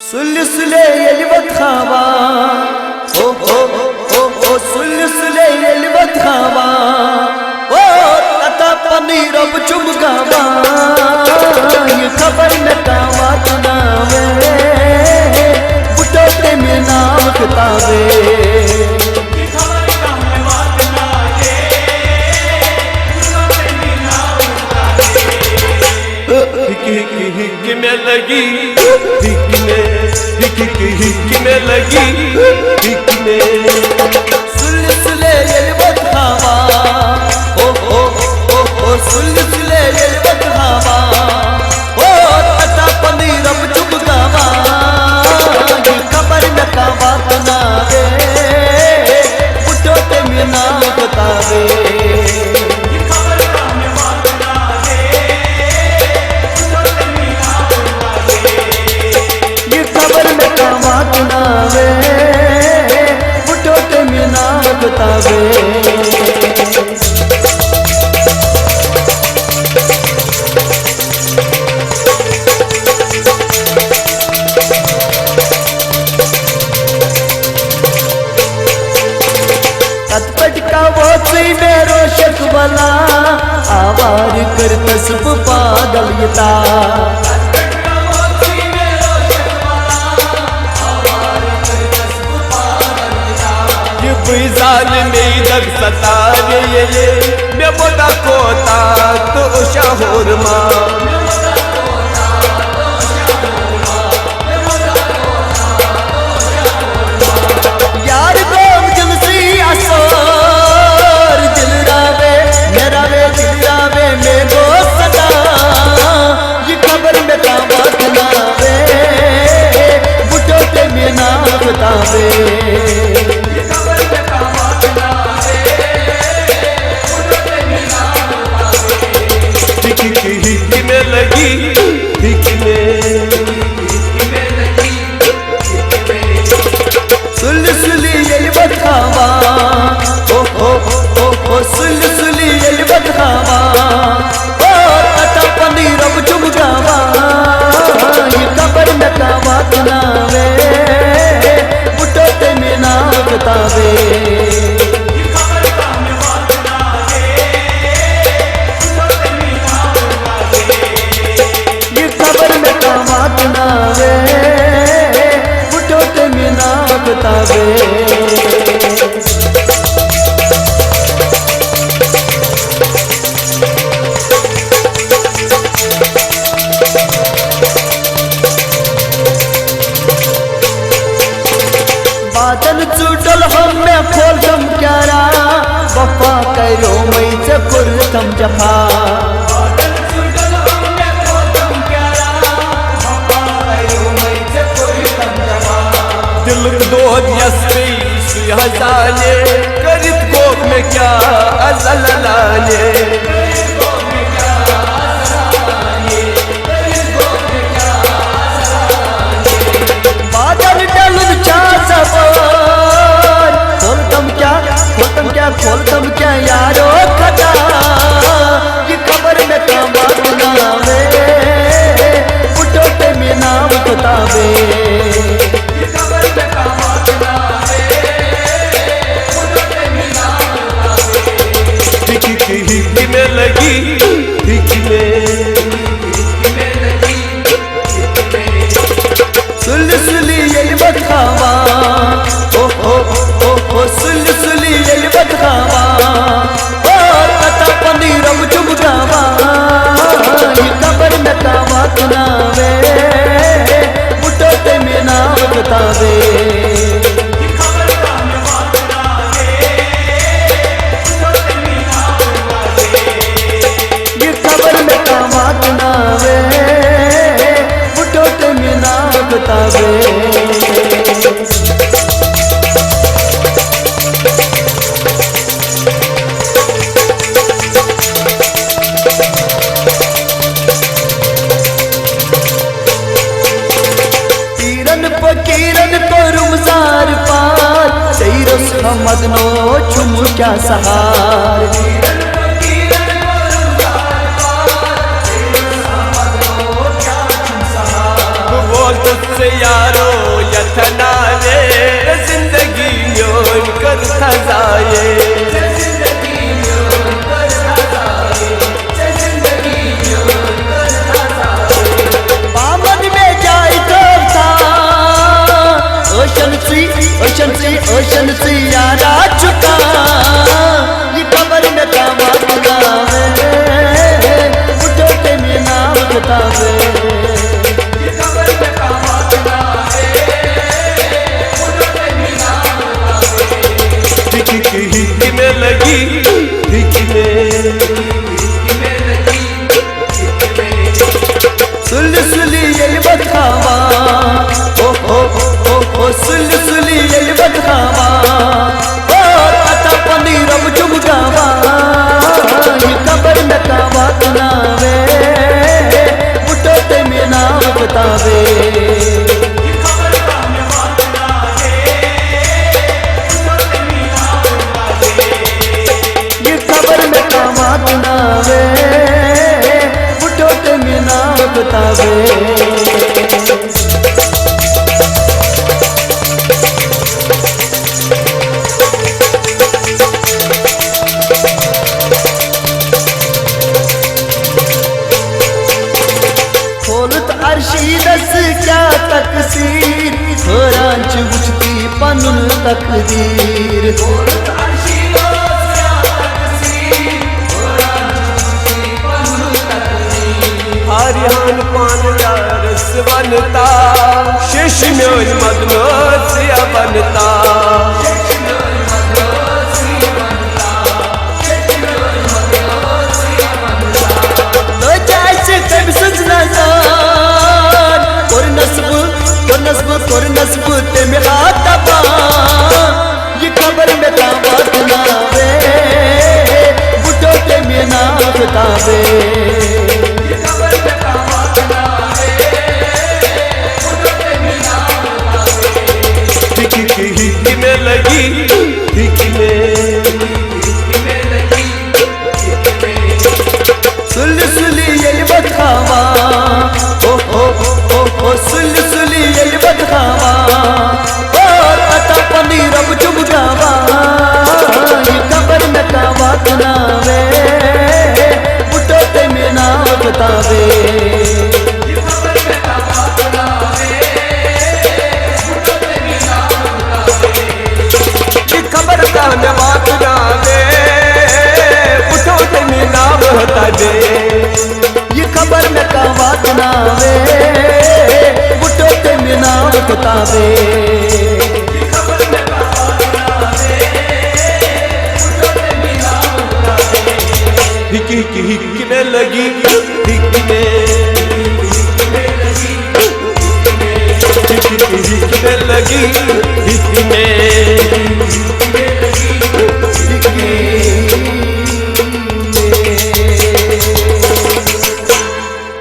सुल्ले सुल्ले यलवत खावा ओ ओ ओ ओ सुल्ले सुल्ले यलवत खावा ओ तता पनीर अब चुमगावा ये खबर न कावा तनावे बुटोते में नाम किताबे हिक में लगी हिक में लगी हिक में सुल्ले सुल्ले यलवत खावा ओ ओ ओ ओ सुल्ले सुल्ले यलवत खावा ओ तता पनीर अब चुमगावा ये खबर न कावा तनावे बुटोते में नाम किताबे बुटोते में नाम बतावे तत्पट का वो सी मेरो शक वाला आवार कर तस्ब पागल यता में दग सता ये मैं बोला कोता तो शहोर माँ यार गोम जलसी असर दिल रावे मेरा वे दिल रावे में गो सदा ये खबर में कामत नावे बुटोते में नाम बतावे हिक में लगी हिक में सुल्ली सुल्ली यलवत खावा ओ ओ ओ ओ सुल्ली सुल्ली यलवत खावा ओ तता पनीर अब चुमगावा ये खबर न कावा तनावे बुटोते में नाम बतावे बुटोते में नाम बतावे बादल चुटल हमें खोल दम क्यारा वफा करो मई से कुर्तम जफा दिल दो हजाने करित कोक में क्या अजल लाने बादल डल चा सवार खोल तुम क्या यारो खता ये खबर में कामत नावे बुटोते में नाम बतावे हिक में लगी हिक में सुल्ली सुल्ली यलवत खावा ओ ओ ओ ओ सुल्ली सुल्ली यलवत खावा ओ तता पनीर अब चुमगावा ये खबर न कावा तनावे बुटोते में नाम बतावे बुटोते में नाम बतावे तीरन फकीरन को रुमजार पार सही रस हमद नो चुम क्या सहार बोल से यारो यथना रे जिंदगी म्योन कर खजाए बामन में जाए तो था ओशन सी यारा चुका ये खबर में काम आवे उठो ते में नाम बतावे हिक में लगी हिक में सुली ये बखावा ओ सुली ये बखावा ओ पता पनीरम चुमगावा ये खबर में कावा तनावे उठो ते में नाम बतावे बनावे बुढ़ो ते मीना बतावे खोलत अर्शी दस क्या तकसीर थोरांच बुझती पनुन तकदीर खोलत अर्शी हरियान पान रस बनता शेष म्योन मदनो सिया बनता लो जैसे तब सजना और नस्ब ते मिला तबा ये खबर में ताबत ना वे बुढ़ो ते में ना बतावे हिक में लगी हिक में सुली ये बखावा ओ सुली ये बखावा ओ पता पनीरम चुमगावा ये खबर में कावा तनावे बुढ़ो ते में ना बतावे खबर का बात ना दे उठो ते नाम होता दे ये खबर में का बात ना वे बुढ़ो ते में नाम बतावे हिक में लगी